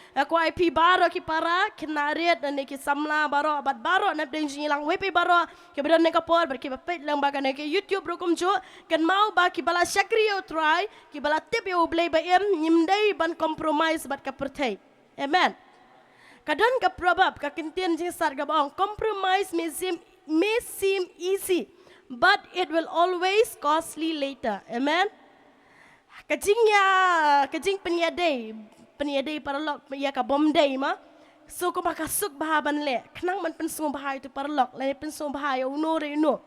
Aku IP baro ki para kinarit dan ki samla baro abat baro na deng lang WP baro ki bedan ne kapor ber ki bapet lang baga ne ki YouTube rokum jo kan mau ba ki bala syakri yo try ki bala tip yo blay ba em nyimdai ban compromise bat ka pertai. Amen. Kadang ka probab ka kintian jing sar ka baong compromise may seem easy but it will always costly later. Amen. Kajing penyadai paralog ya ka bomday ma so ko makasuk bahaban le kenang man pensung bahay itu paralog le pensung bahay unore no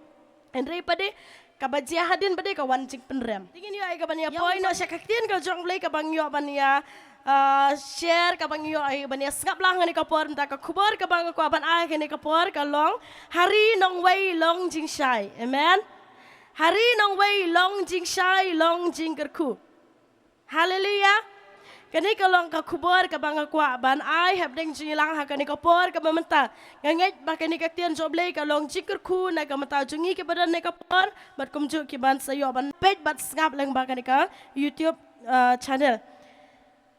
andre pade kabajia hadin pade ka wancing penrem tingin yo ay ka banya point no siya kaktian ka jong play ka bangyo banya share ka bangyo ay banya skap lang ni ka por ta ka kubar ka bang ko aban ay ni ka por ka long hari nong way long jing shai. Amen. Hari nong way long jing shai long jing kerku. Hallelujah. Kani kalong ka kubor ka bang kwa ban ay hab ding jilang ha kani ka por ka mamenta nganget ba kani ka tian joblay ka long jikr ku na ka mata jungi ke badan ne ka por bat kumju ki ban sayo ban page bat ngap lang ba kani ka YouTube channel.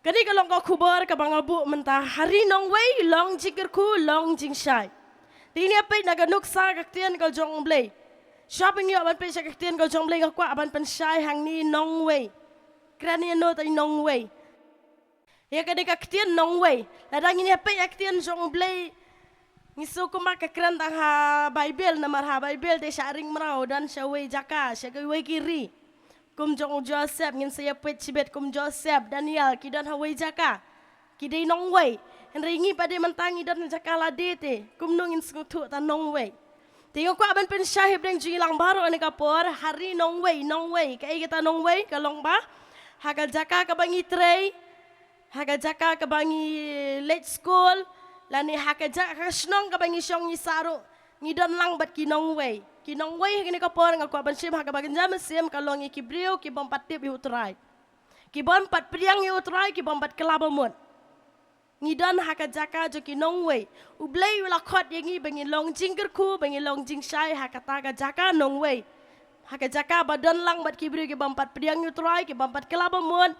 Kani kalong ka kubor ka bang abu menta hari nong way long jikr ku long jing shai. Tini page na ka nuksa ka tian ka jong blay. Shopping yo ban page ka tian ka jong blay ka kwa ban pen shai hang ni nong way. Krani no tai nong way. Ya kadang kaktian nong way. Ladang ini apa ya kaktian jong blay. Ngisu ko makakran tang ha Bible na marha Bible de sharing merau dan syaway jaka syaway kiri. Kum jong Joseph ngin saya pet cibet kum Joseph Daniel kidan haway jaka. Kidai nong way. Henringi pada mentangi dan jaka lade te. Kum nungin sengutu ta nong way. Tengok ko aban pen syahib deng jilang baru ane kapor hari nong way. Kai kita nong way kalong ba. Hagal jaka kabangi tray. Haga jaka kabangi late school lani haga jaka snong kabangi syong ni saru ni don lang bat kinong way kini ka por nga ko ban sim haga bagan jam sim kalong ki brio ki bompat tip yu try ki bompat priang yu try ki bompat kelabamon ni don haga jaka jo kinong way ublay wala khot yangi bangi long jingker ku bangi long jing shai haga taga jaka nong way haga jaka badan lang bat ki brio ki bompat priang yu try ki bompat kelabamon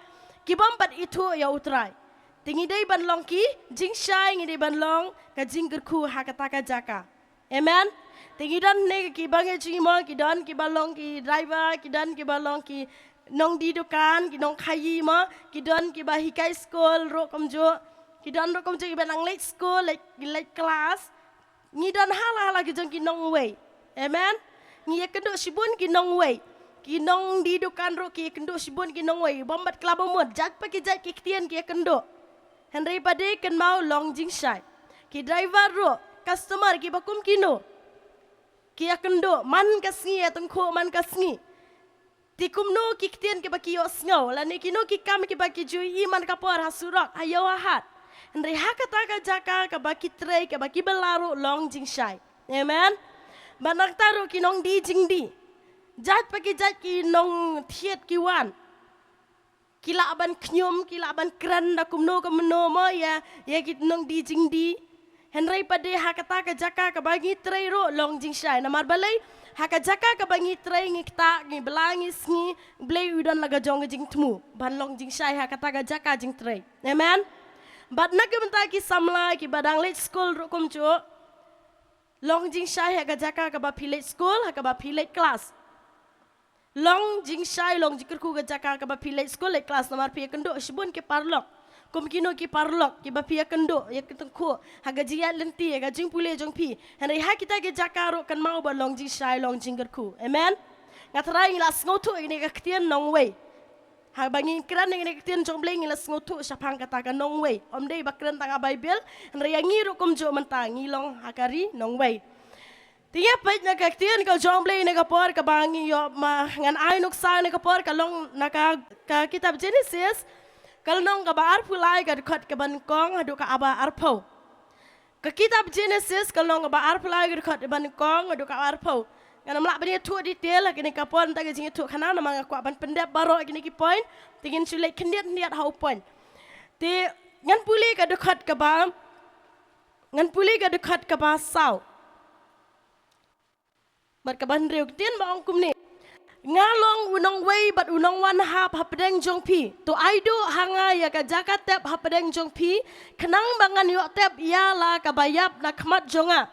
Kibampat itu ya utrai. Tingi day banlong ki jing shai ngi day banlong ka jing gerku hakataka jaka. Amen. Tingi dan ne ki bange jing mo ki dan ki balong ki driver ki dan ki balong ki nong di dukan ki nong khayi mo ki dan ki ba hikai school ro komjo ki dan ro komjo ki banang late school late class ngi dan hala ki jong ki nong way. Amen. Ngi kendo sibun ki nong way. Kinong di dukan ro ki kendo sibun kinong way bombat klabo mod jak pa ki jak ki tian ki kendo henry pade ken mau long jing shai ki driver ro customer ki bakum kino ki kendo man kasngi atong kho man kasngi tikum no ki tian ki baki yo sngo la ni kino ki kam ki baki ju iman kapor hasurak ayo hat henry hakata ka jaka ka baki tray ka baki belaro long jing shai. Amen. Banak taro kinong di jing di Jat pagi jat ki nong thiet ki wan. Kila aban knyum, kila aban kran da kumno ka meno mo ya ki nong di jing di. Henry pade hakata ka jaka ka bagi tray ro long jing shai. Namar balay haka jaka ka bagi tray ngi kita ngi belangis ngi blay udan laga jong jing tmu. Ban long jing shai hakata ka jaka jing tray. Amen. Bat nak benta ki samla ki badang late school ro kumjo. Long jing shai haka jaka ka ba late school haka ba late class. Long jing shai long jikir ku gajaka ka ba pilai school like class namar pia kendo sibun ke parlok kum kino ki parlok ki ba pia kendo ya ketengku haga jia lenti ya jing pule jong pi henry ha kita ge jakaro kan mau ba long jing shai long jingir ku. Amen. Ngatrai ngilas ngotu ini ka ktian nong way ha bangi kran ini ktian jong bleng ngilas ngotu sapang kata ka nong way om dei bakran tanga bible henry yang ngiru kum jo mentangi long hakari nong way. Tiya pait na kaktian ka jomblay na kapor ka bangi yo ma ngan ay nuksa na kapor ka long naka ka kitab Genesis kalnong ka ba arpulay ka dukot ka bankong hadu ka aba arpo. Ka kitab Genesis kalnong ka ba arpulay ka dukot ka bankong hadu ka arpo. Ngana mlak bani tu detail kini kapor ta jingi tu kana na mga kwa ban pendep baro kini ki point tingin sulay kendiat how point. Ti ngan puli ka dukot ka ba saw. Markaban reuk tian ba ongkum ni ngalong unong way but unong wan hap hapdeng jong pi to aido hanga ya ka jaka tep hapdeng jong pi kenang bangan yo tep ya la ka bayap na khmat jonga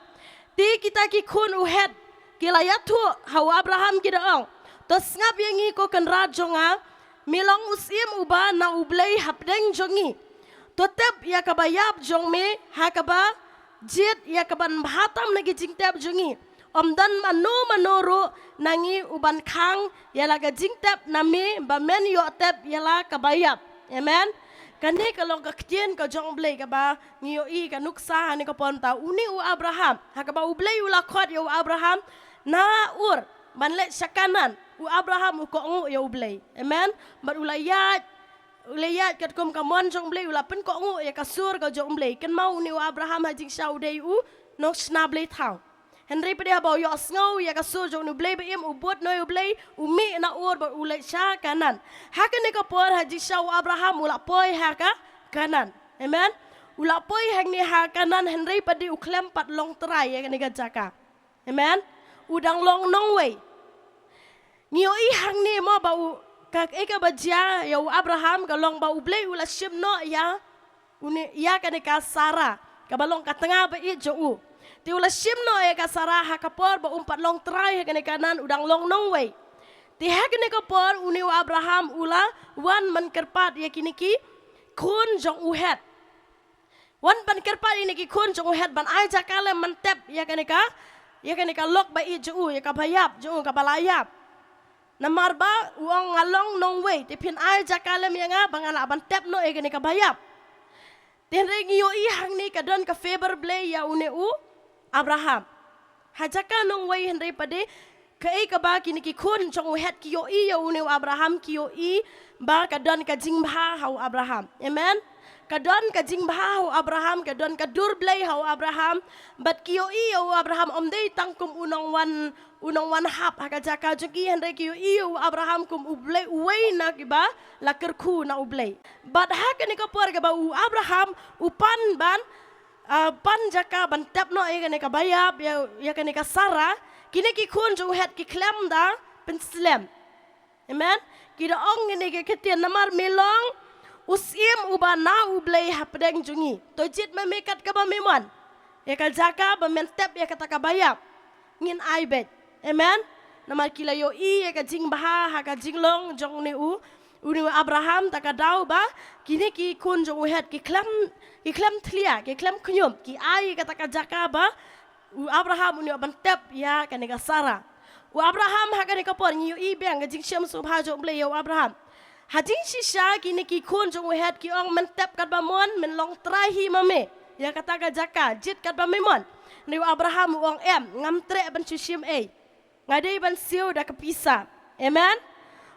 ti kita ki khun uhet kilayatu hawa Abraham kidaong to ngap yangi ko kan ra jonga milong usim uba na ublei hapdeng jongi to tep ya ka bayap jong me hakaba jit ya ka ban bhatam nagi jing tep jongi dan manoro nangi uban khang yala ka jingtap nami ba men yo tep yala ka bayap amen kani kalong ka kien ka jong blei ka ba ngiyo I ka nuksa ni ka ponta uni u Abraham ha ka ba u blei ula khot yo Abraham na ur banle sakanan u Abraham u ko ngu yo blei amen bat ulayat kat kom ka mon jong blei ula pen ko ngu ya ka sur ka jong blei kan mau ni u Abraham ha jing shau dei u nok sna blei thau Henry pada bau yo sngau ya ka sur jong nu blei be im ubot no yo blei umi na ur ba ulai sha kanan hakan ni ka por haji shau Abraham ula poi ha ka kanan amen ula poi hang ni ha kanan Henry pada uklem pat long trai ya ni ka jaka amen udang long nong wei ngio I hang ni mo bau ka eka bajia ya Abraham ka long bau blei ula shim no ya uni ya ka ni ka Sara ka balong ka tengah ba I jo ti ula shimno e ka Sarah ha kapor ba umpat long trai ha kanan udang long nong wei ti ha kene kapor uni Abraham ula wan man kerpat ya kiniki kun jong uhet wan ban kerpat ini ki kun jong uhet ban ai jakale man tep ya kene ka lok ba I ju ya ka bayap ju ka balayap namar ba uang ngalong nong wei ti pin ai jakale mi nga bangala ban tep no e kene ka bayap ten rengiyo I hang ni ka don ka favor blay ya une u Abraham hajaka nong way Henry pade kai ka ba kini ki kun jong het ki yo I ya une Abraham ki yo I ba ka don ka jingbha hau Abraham amen ka don ka jingbha hau Abraham ka don ka dur blay hau Abraham but ki yo I ya Abraham dei tangkum unong wan hap hajaka jogi Henry ki yo I ya Abraham kum ublay way na ki ba la kerku na ublay but hakani ka por ka ba u Abraham upan ban pan jaka ban tap no ya ka bayap ya kani ka Sara kini ki kun jong het ki klem da pen slam amen kida ong ni ke ketian namar melong usim uba na ublei hapdeng jungi to jit me mekat ka ba memon ya ka jaka ba men tap ya kata ka bayap ngin aibet amen namar kila yo I ya ka jing baha ha ka jinglong jong ni uni Abraham takadaw ba kini ki kun jong het ki klem tlia ki klem kunyum ki ai kata ka jaka ba u Abraham uni ban tep ya kani ka Sara u Abraham ha kani ka por ngi I beng jing shem su bha jong ble yo Abraham hajing shisha kini ki kun jong het ki ong man tep kat ba mon men long trahi mame ya kata ka jaka jit kat ba memon ni Abraham ong ngam tre ban shim ngadei ban siu da kapisa amen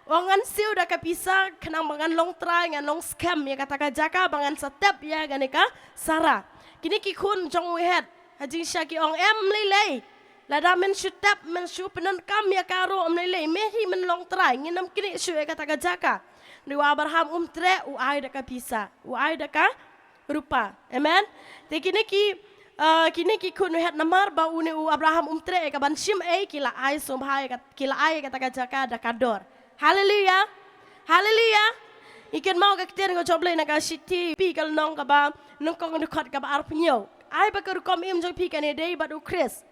Wangan siu dah kapisa kenang bangan long try ngan long scam ya kata jaka bangan setep ya ganika Sarah kini ki kun jong wehet haji syaki ong lelei lada men shutep men shu penan kam ya karo lelei mehi men long try nginam kini shu ya kata jaka ni Abraham tre u ai dah kapisa u ai dah ka rupa amen te kini ki kun wehet namar ba uni u Abraham tre ka ban shim kila ai sombhai kila ai kata jaka dah kador Hallelujah. Hallelujah. Ikan mau ka kiter ngo joble na ka city pi kal nong ka ba nong kong dekat ka ba arpnyo. Ai ba ka kom im jong pi ka ne dei ba du Chris.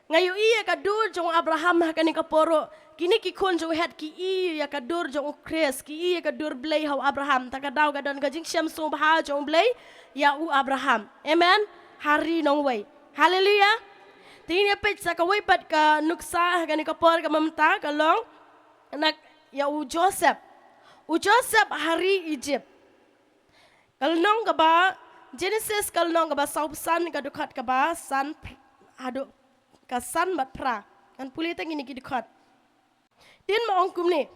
Ngayo iya ka dur jong Abraham ha ka ni ka poro. Kini ki kon jong het ki iya ka dur jong Chris ki iya ka dur blay how Abraham ta ka daw ka don ka jing syam so ba jong blay ya u Abraham. Amen. Hari nong way. Hallelujah. Tingin pet sa ka way pat ka nuksa ha ka ni ka por ka mamta ka long nak ya u Joseph hari Egypt kalnong ka ba Genesis kalnong ka ba san ka dukat ka ba san adu ka san bat pra kan pulita ngini ki dukat tin ma ongkum ni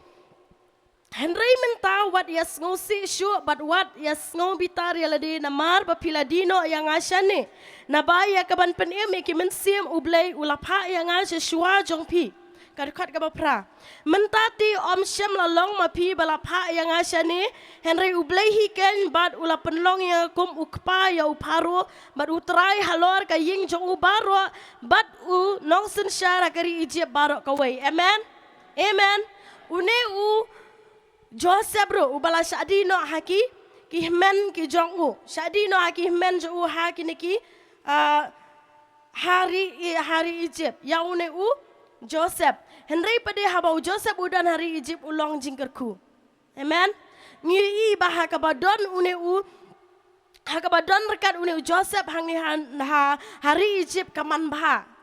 Henry menta what yes ngo si shu but what yes ngo bitar ya ladi namar ba piladino yang asyane na ba ya ka ban pen em ki men sim ublay ulapha yang asya shwa jong pi kadukat ka bapra mentati om syam lalong mapi balapha yang asyani Henry ublay hiken bad ula penlong yang kum ukpa ya uparo bad utrai halor ka ying jong ubaro bad u nong sen syara kari Egypt barok ka way amen amen une Joseph ro ubala syadi no haki ki men ki jong syadi no haki men jo haki niki hari Egypt ya une Joseph Henry pada habau Joseph udan hari Egypt ulong jingkerku amen ngi bah kabadon une hakabadon rekat une Joseph hangi hari Egypt kaman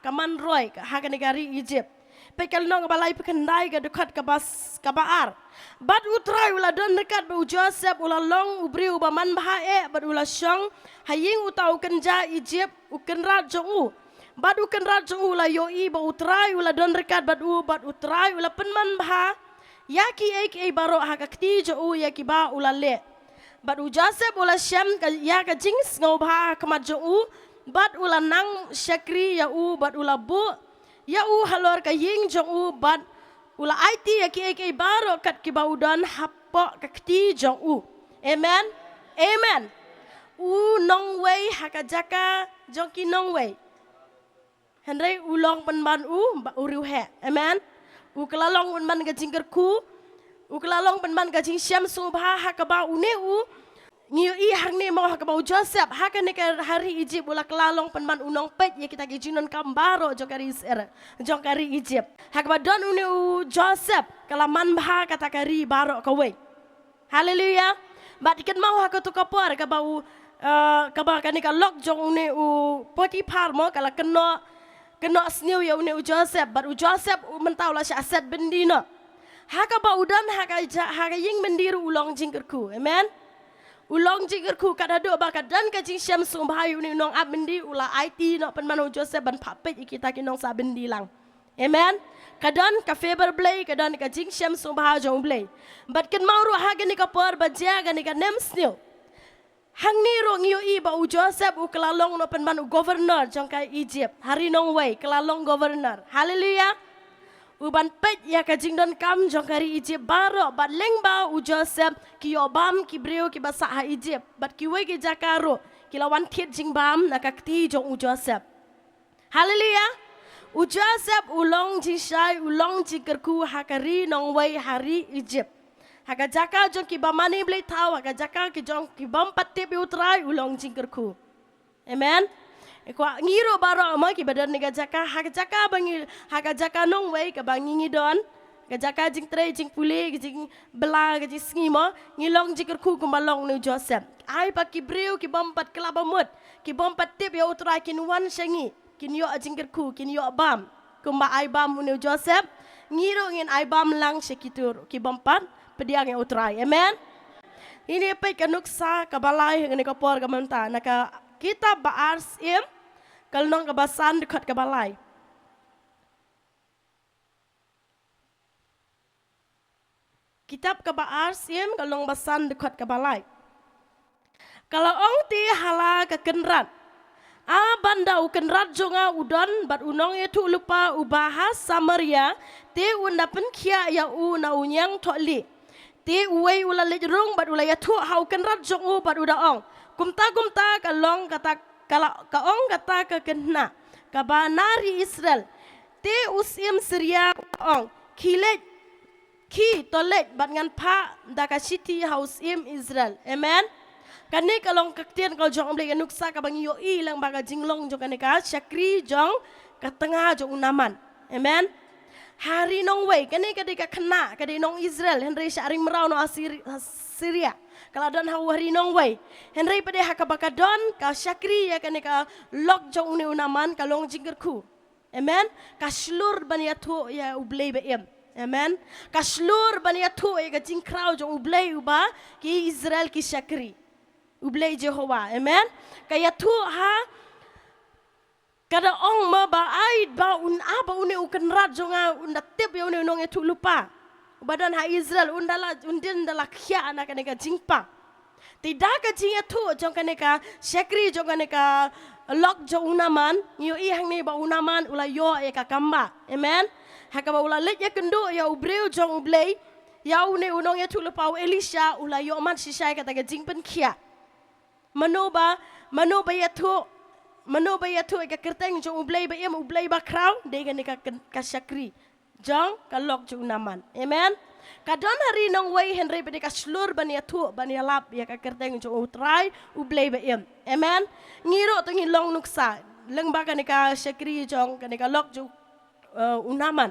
kaman roy hakani hari Egypt pekal nong balai pekendai ke dekat kabaar bad utrai ula don dekat bu Joseph ula long ubri ubaman bad ula syong haying utau kenja Egypt ukenrat jong bad ukenrat jong ula yoi ba utrai ula don dekat bad utrai ula penman yaki ek baro hakakti jo yaki ba ula le bad Joseph ula syam ya ka jings ngau kamat jo bad ula nang syakri ya bad ula bu ya halor ka ying jong bad ula IT ya ki baro kat ki baudan happo kakti jong amen amen nong way hakajaka jong ki nong way Henry ulong penban uriu he amen kelalong penban ka jingkerku kelalong penban ka jing syam subha hakaba une ngiu hang ni mau hakabau Joseph hakane ka hari Egypt ula kelalong penman unong pet ya kita gijinon kambaro jong kari Egypt hakaba don une Joseph kalaman kata kari baro kawe haleluya bat ikan mau hakatu kapor ka bau ka ni ka lok jong une Potiphar mo kala kena sniu ya une Joseph bat Joseph mentau la aset bendino hakaba udan haka ying bendiru ulong jingkerku amen ulong jingkerku kadado bakat dan kajing syam sumbahayu ni nong abendi ula IT no penmanu Joseph ban papet kita kinong sabendi lang amen kadan ka favor blay kadan kajing syam sumbaha jong blay bat ken mauru hagani ka por baja gani ka nemsnil hang ni ro ngiu ba Joseph kelalong no penmanu governor jong ka Egypt hari nong way kelalong governor haleluya uban pet ya kajing don kam jong kari Egypt baro bat lengba Joseph ki obam ki breu ki basa ha Egypt bat ki we ki jakaro ki lawan tit jing bam nakakti jong Joseph haleluya Joseph ulong jing shai ulong jikerku hakari nong way hari Egypt hakajaka jong ki bamani blai tau hakajaka ki jong ki bam patip utrai ulong jikerku amen Kwa ngiro baro ma ki badan nega jaka hakajaka bangi hakajaka nong way ka bangi don kajaka jing tre jing puli jing bela jing ngimo ngilong jikerku kumbalong ni Joseph ai pa ki breu ki bompat kelabamut ki bompat tip ya utra kin wan shangi kin yo jingkerku kin yo bam kumba ai bam ni Joseph ngiro ngin ai bam lang sekitur ki bompat pediang ya utra amen ini pe kanuksa kabalai ngene ka por kamanta naka kita baars kalnong kabasan dekat kabalai. Kitab kabaars kalnong basan dekat kabalai. Kalau ong ti hala ke kenrat. Banda kenrat jonga udon bat unong itu lupa ubahas Samaria ti undapen kia ya na unyang toli. Ti uwe ula lejrung bat ula ya tu hau kenrat jongu bat udaong. Kumta kalong kata kaong kata ke kena kabanari Israel te usim Syria ong kilet ki tolet bat ngan pa daka city house Israel amen kani kalong kaktian kal jong blek nuksa ka bangi yo ilang baga jinglong jong kani ka syakri jong ka tengah jong unaman amen hari nong way kani kadika kena kadi nong Israel Henry syaring merau no Syria kalau don hari nong way Henry pada hakabakadon ka syakri ya kani ka lok jong uni unaman kalong jingkerku amen ka slur baniatu ya ublei beem amen ka slur baniatu ya ka jingkrau jong ublei uba ki Israel ki syakri ublei Jehova amen kaya tu kada ong ma ba aid ba aba uni ukenrat jonga undatip ya uni nong etu lupa badan Israel undin dala khia anak ka jingpa tidak ka jinga tu jong ka syakri jong ka lok jong unaman yo hang ni ba unaman ula yo ya ka kamba amen hakaba ula let ya kendo ya ubreu jong ublei ya uni unong etu lupa Elisha ula yo man sisai kata ka jingpen khia manoba ya tu ka kerteng jong ublei ba kraw de ka syakri jong ka lok jong unaman amen Kadon hari nong way Henry pada kaslur bania tu bania lap ya kakerteng jo utrai ublay ba em. Amen. Ngiro tu ngilong nuksa. Lengba kanika syakri jong kanika lok jo unaman.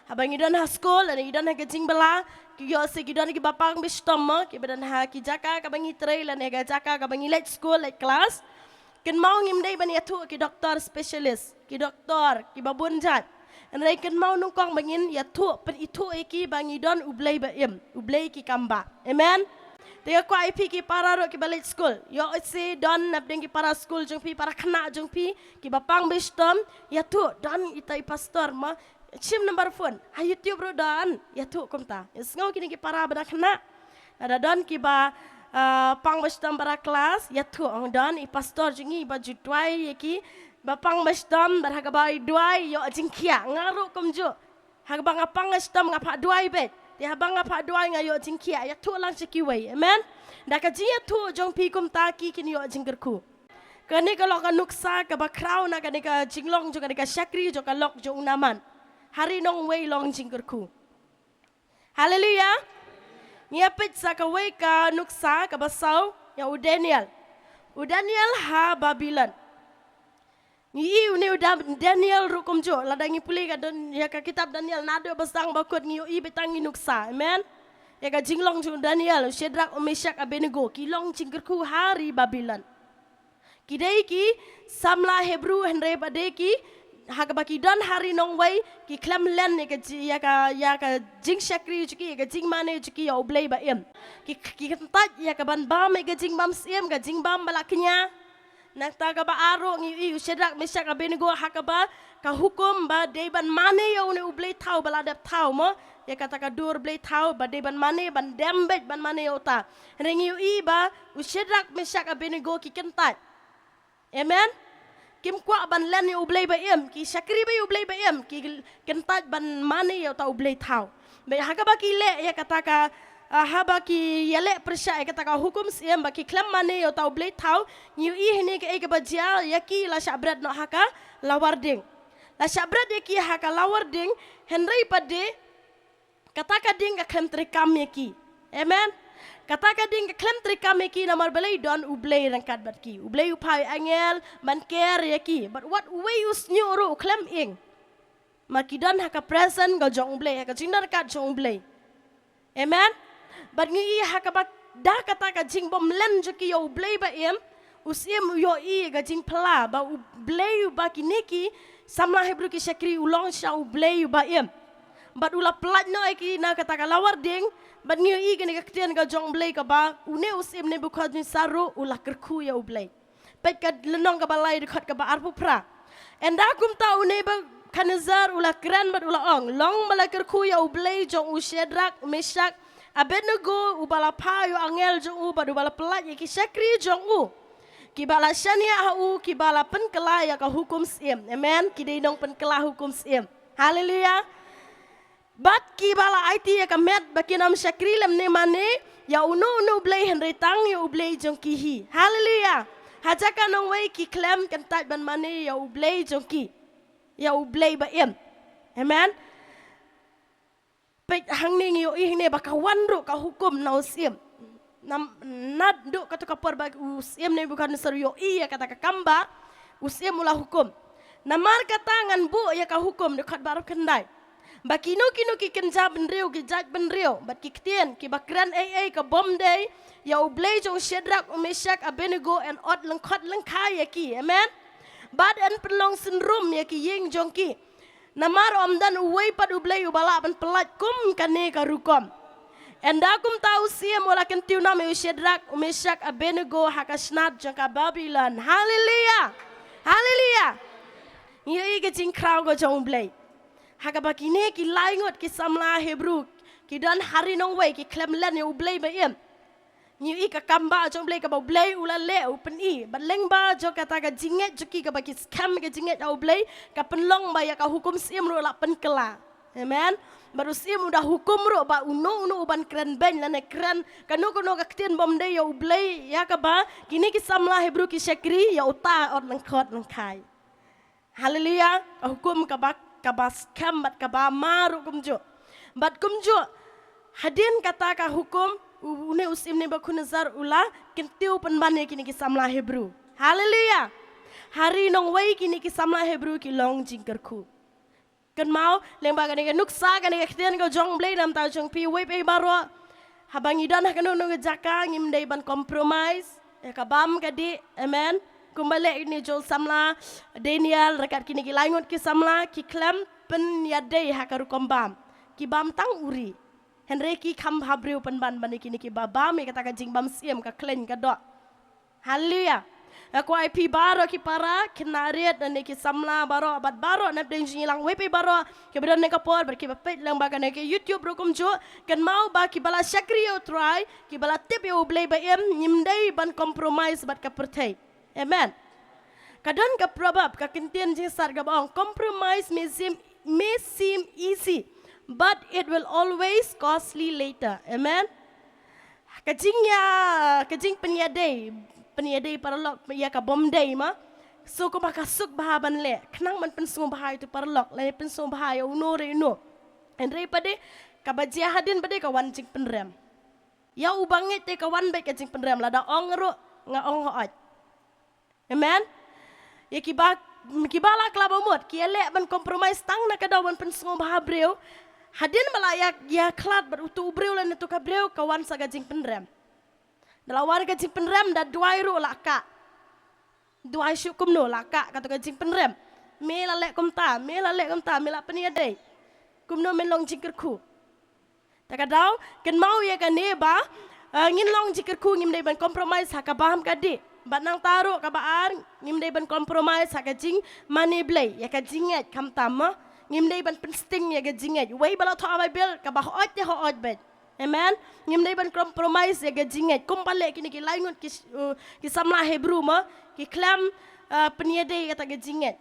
Habang idon ha school dan idon ha kecing bela kiyo se idon ki bapang bistoma ki badan ha ki jaka kabang itrai lan ega jaka kabang let school let class. Ken mau ngimdai bania tu ki doktor specialist ki doktor ki babun jat. Andai ken mau nungkong bangin ya tu pen itu eki bangi don ublay ba em ublay ki kamba. Amen. Tega ko IP ki para ro ki balik school. Yo se don napdeng ki para school jong pi para kena jong pi ki bapang bistom ya tu don itai pastor ma chim number phone. Ha YouTube ro don ya tu komta. Ya ngau kini ki para bada kena. Ada don ki ba pang bistom para kelas ya tu ong don i pastor jongi ba jutwai ki bapang basdam berhagabai duai yo jingkia ngaru komjo hagbang apang basdam ngapa duai bet ti habang ngapa duai ngayo jingkia ya tu lang sekiwai amen da ka jia tu jong pi kum taki kini yo jinggerku kani kalau ka nuksa ka bakrau na kani ka jinglong jo kani ka syakri jo ka lok jo unaman hari nong wei long jinggerku haleluya ngiapit sa ka wei ka nuksa ka basau ya udaniel ha Babylon Ni uni Daniel rukum jo ladangi puli ka don ya ka kitab Daniel nado basang bakut ngi i betangi nuksa amen ya ka jinglong jo Daniel Shadrach Meshach Abednego kilong cingkerku hari Babylon kidai ki samla Hebrew henre padeki haga baki don hari nong wai ki klam len ya ka jing syakri juki ya ka jing mane juki ya oblay ba em ki kentat ya ka ban bam ya ka jing bam siem ka jing bam balaknya Nakta ba aro ngi Shadrach Meshach Abednego hakaba ka hukum ba deban mane ya une ublay tau baladap tau mo ya kata ka dur blay tau ba deban mane ban dembet ban mane ota rengi ba Shadrach Meshach Abednego ki kentat amen kim kwa ban len ya ublay ba em ki syakri ba ublay ba em ki kentat ban mane ya ota ublay tau ba hakaba ki le ya kata ka haba ki yale persya kata ka hukum siem baki klam mane yo tau blay tau nyu i hini ke ke bajia yaki la syabrat no haka lawarding la syabrat yaki haka lawarding henry pade kata ka ding ka klam trikam yaki amen kata ka ding ka klam trikam yaki namar balai don ublay rangkat batki ublay upai angel ban care yaki but what way us nyuru klam ing maki don haka present go jong ublay haka jindar kat jong ublay amen But ngi hakaba da kata ka jing bom len joki yo blay ba em usiem yo I ga jing pla ba blay ba kiniki samla Hebrew ki syakri ulong sha blay ba em but ula plat no ki na kata ka lawar ding but ngi I ga ni ka ktian ga jong blay ka ba une usiem ne bukhad ni saru ula kerku ya blay pet ka lenong ka balai dekat ka ba arpu pra enda kum ta une ba kanazar ula kran but ula ong long bala kerku ya blay jong Shadrach Meshach Abednego ubala payo angel jong u badu bala pelat ya ki syakri jong u ki bala syania u ki bala penkela ya ka hukum siem amen ki dei dong penkela hukum siem haleluya bat ki bala IT ya ka met bakinam syakri lem ne mane ya unu blay henry tang ya ublay jong ki hi haleluya hajaka nong wei ki klem kan tat ban mane ya ublay jong ki ya ublay ba em amen pet hang ning yo ihne bakawan ro ka hukum na usiem nam nad do ka to ka por ba usiem ne bukan ser yo iya kata ka kamba usiem ulah hukum namar ka tangan bu ya ka hukum dekat baru kendai bakino kino ki kenja benriu ki jaj benriu bat ki ktien ki bakran ai ka bom day ya ublay jong Shadrach Meshach Abednego and od lengkot lengkai ya ki amen bad and pelong syndrome ya ki yeng jong ki Namar omdan uway pad ublay ubala ban pelat kum kane karukom. Enda kum tahu siam wala kentiu nama Shadrach Meshach Abednego hakasnat jangka Babylon. Haleluya. Haleluya. Iyo ike jing krau go jong ublay. Hakabakine ki laingot ki samla Hebrew ki dan hari nong way ki klem len ya ublay ba iem. Nyu I ka kamba jong blay ka ba blay ula le open I but leng ba jo kata ka jinget joki ka ba ki scam ka jinget au blay ka penlong ba ya ka hukum sim ro la penkela amen baru sim udah hukum ro ba uno uban keren ben lane keren kanu ka ktien bom de ya blay ya ka ba kini ki samla Hebrew ki syakri ya uta od lengkot lengkai haleluya ka hukum ka ba scam bat ka ba maru kumjo bat kumjo hadin kata ka hukum une usim ne bakunazar ula kentiu penbane kini ki samla Hebrew. Haleluya. Hari nong wei kini ki samla Hebrew ki long jingkerku. Kan mau lemba kan ke nuksa kan ke kitian ko jong blay nam tau jong pi wei pe baro. Habang idan ha kanu nong jaka ngim dai ban compromise. Ya kabam kadi. Amen. Kumbalik ini jol samla Daniel rekat kini ki langut ki samla ki klem pen yadai ha karu kombam. Ki bam tang uri. Henry ki kam habriu penban bani kini ki babam e kata ka jing bam siem ka klen ka dok. Haleluya. Aku ai pi baro ki para kenariat dan ki samla baro bat baro nap den jilang wepe baro ke bedan ne ka por ber ki bapet lang ba kan ke YouTube rokum jo kan mau ba ki bala syakrio try ki bala tip yo blay ba em nyimdai ban compromise bat ka pertai. Amen. Kadang ka probab ka kintian jing sar ga bang compromise may seem easy but it will always costly later. Amen. Kajing penyadai paralog ya ka bomday ma so ko makasuk bahaban le knang man pensung bahay tu paralog le pensung bahay unore no andre pade kabajia hadin pade ka wan jing penrem ya ubangit te ka wan baik ka jing penrem lada ong ro nga ong hoat. Amen. Ya kibala klaba mot kiele ban compromise tang na kadaw ban pensung bahabreu hadin malayak ya klat berutu ubreu lan tu kabreu kawan sa gajing penrem. Dalam warga jing penrem dah dua ru laka, dua syukum no laka kata jing penrem. Mela lek kumta, mela peniadai. Kumno melong jingkerku. Tak kadau, kan mau ya kan neba, ngin long jingkerku ngim dai ban compromise haka baham kadi. Bat nang taruh kabaan ngim dai ban compromise haka jing money blay ya ka jinget kam tama ngim dai ban pensting ya ka jinget. Wei bala tho abai bil ka bah ot te ho ot bet. Amen. Ngim dai ban compromise ya gajinget. Kumpale kini ki laingut ki samla Hebrew ma ki klam peniadai kata gajinget.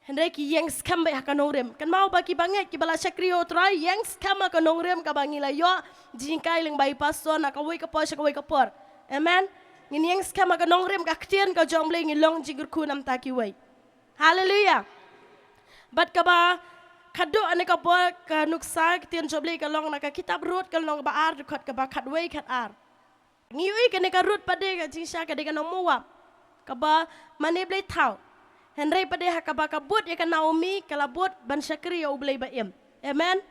Hendai ki yang skam bai hakanongrem. Kan mau baki banget ki bala syakrio try yang skam hakanongrem ka bangila yo jingkai ling bai pason ka wei ka por. Amen. Ngin yang skam hakanongrem ka ktian ka jonglei ngilong jigurku nam taki wei. Hallelujah. Bat ka ba kado ane ka bol ka nuksa kitian joblei ka long na ka kitab rut ka long ba ar dekat ka ba khatwei khat ar ngiui ka ne ka rut pade ka jingsha ka de ka nomuwa ka ba mane blei thau henry pade ha ka ba ka but ya ka Naomi kala but ban syakri ya ublei ba em. Amen.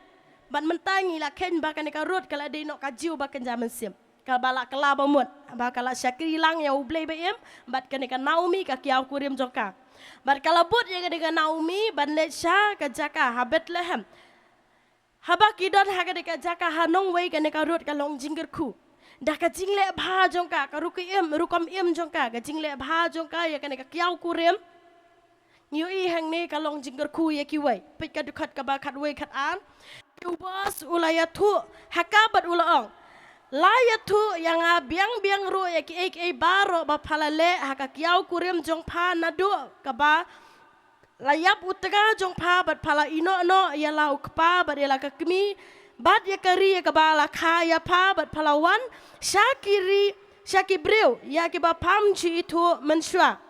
Ban mentangi la ken ba ka ne ka rut kala de no ka jiu ba kan jaman sim kala bala kala ba mut ba kala syakri lang ya ublei ba em bat ka ne ka Naomi ka kiau kurim joka. Bat kalabut yang dengan Naomi ban lesha ka jaka ha Bethlehem. Haba kidon ha ka deka jaka hanong wei ka ne ka rut ka long jinggerku. Dah ka jingle bha jongka ka rukom em jongka ka jingle bha jongka ya ka ne ka kiau kurem. Ngiui hang ne ka long jinggerku ya ki wei. Pit ka dukat ka ba khat wei khat an. Ubas ulayatu hakabat ulaong. Layatu yang biang ru ya ki baro ba phalale haka kiau kurim jong pha nadu kaba layap utga jong pha bat phala ino no ya lau kpa bat ya ka kmi bat ya kari ya kaba la kha ya pha bat phalawan shakibreu ya ki ba pam chi itu menshua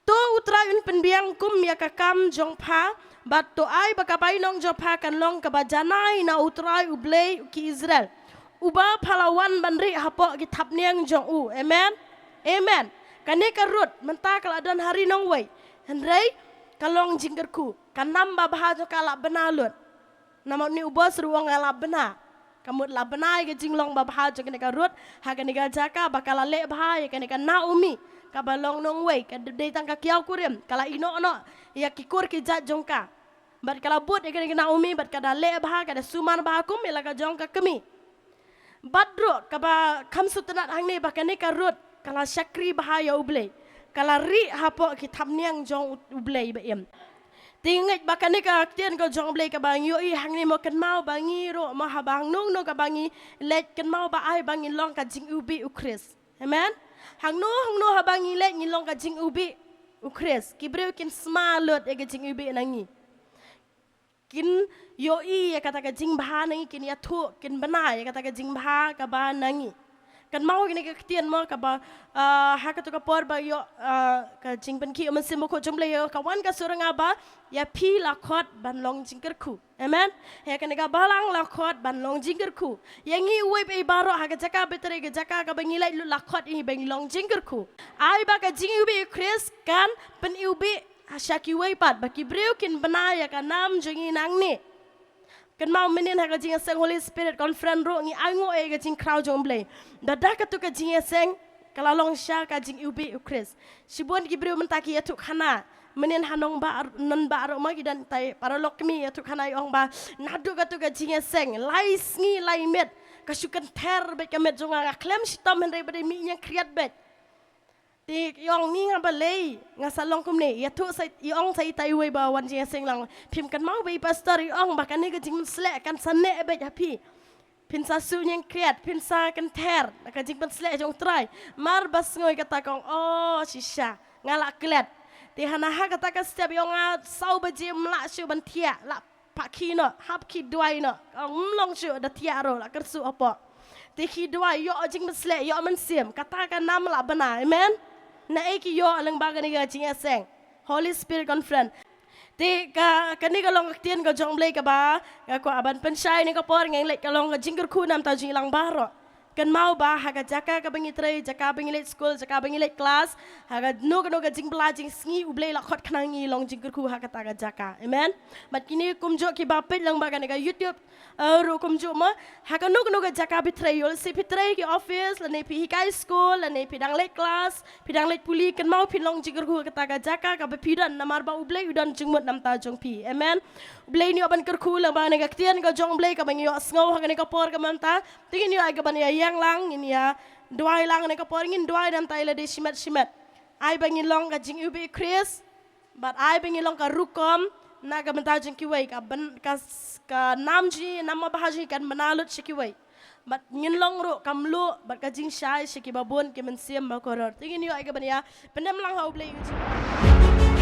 to utra un penbiang kum ya ka kam jong pha bat to ai ba ka bai nong jong pha kan long kaba janai na utrai ublei ki Israel. Uba palawan bandri hapok kitab niang jong u. Amen. Amen. Kani karut mentah kaladan hari nong wei. Hendrai kalong jinggerku. Kanam bahajo kalak benalut. Nama ni ubah seruang kalak benar. Kamu lah benar ke jinglong bahajo kani karut. Hakani jaka bakal lek bahaya kani kan Naomi. Kabalong nong wei. Kadai tangka kiau kurim. Kala ino no ya kikur kijat jongka. Bat kala but kani Naomi bat kada lek bahaya kada suman bahakum ila ka jongka kemi. Badro kaba kamsu tenat hang ni bakane karut kala syakri bahaya ublei kala ri hapo kitab niang jong ublei ba em tinget bakane ka tian ko jong ublei ka bang yo hang ni mo kan mau bangi ro ma habang nong no ka bangi let kan mau ba ai bangi long ka jing ubi ukris. Amen. Hang no habangi let ni long ka jing ubi ukris kibreu kin smalut e ka jing ubi nangi kin yoi ya kata ka jing baha nangi kin ya thu kin bana ya kata ka jing baha ka ba nangi kan mau gini ke ketian mo ka ba ha ka to ka por ba yo ka jing pen ki man sim ko jumble yo kawan ka surang aba ya pi la khot ban long jingker ku amen he ka ga balang la khot ban long jingker ku yang ngi we be baro ha ka jaka betre ga jaka ka bangi lai la khot i bang long jingker ku ai ba ka jing ubi chris kan pen ubi syaki we pat ba ki breu kin banaya ka nam jingi nang ni kan mau menin ha ka jing seng Holy Spirit conference ro ngi ango e ka jing crowd jomble da da ka tu ka jing seng kala long sha ka jing ubi Chris sibon ki breu mentaki ya tu khana menin hanong ba non ba ro ma gidan tai para lok mi ya tu khana yong ba nadu ka tu ka jing seng lai sngi lai met ka sukan ter be ka met jonga klem sitam hen re mi yang kriat bet ti yong ni nga balay nga salong kumne ya tu sai yong sai tai we ba wan jing seng lang phim kan mau be pastor yong ba kan ni ka jing slek kan sane be happy pin sa su yang kriat pin sa kan ter ka jing pan slek jong try mar bas ngoi kata kong oh shisha ngala klet ti hana ha kata ka setiap yong a sau ba jim la shu ban tia la pakhi no hap ki duai no long shu da tia ro la kersu apa ti ki duai yo jing pan slek yo man sim kata kan nam la bana amen na eki yo alang baga ni ga jing seng Holy Spirit conference ti ka kani ka long tien ka jong blay ka ba ka ko aban pensai ni ka por ngeng lek ka long jingker khu nam ta jing lang baro kan mau ba ha ka jaka ka bangi trai jaka bangi lek school jaka bangi lek class ha ka no ka jing bla jing sngi u blay la khot khnangi long jingker khu ha ka ta ka jaka amen mat kini kumjo ki ba pet lang baga ni ka YouTube ro kumjo ma ha ka no ka jaka bi trai yol si pi trai ki office la ne pi kai school la ne pi dang lek class pi dang lek puli kan mau pi long jingker khu ka ta ka jaka ka ba pi dan namar ba u blay u dan jing mot nam ta jong pi amen blay ni oban ker khu lang ba ni ka tian ka jong blay ka bangi yo sngo ha ka ni ka por ka manta tingin yo ai ka ban ya yang lang ini ya duai lang ni ka por ngin duai dan tai la de shimat shimat ai bangi long ka jing ubi Chris but ai bangi long ka rukom na ka manta jing ki wei ka ban ka namji nama bahaji kan manalut shiki wei but ngin long ro kam lu but ka jing shai shiki babon ke men siam ba koror tingin yo ai ka ban ya pendam lang ha blay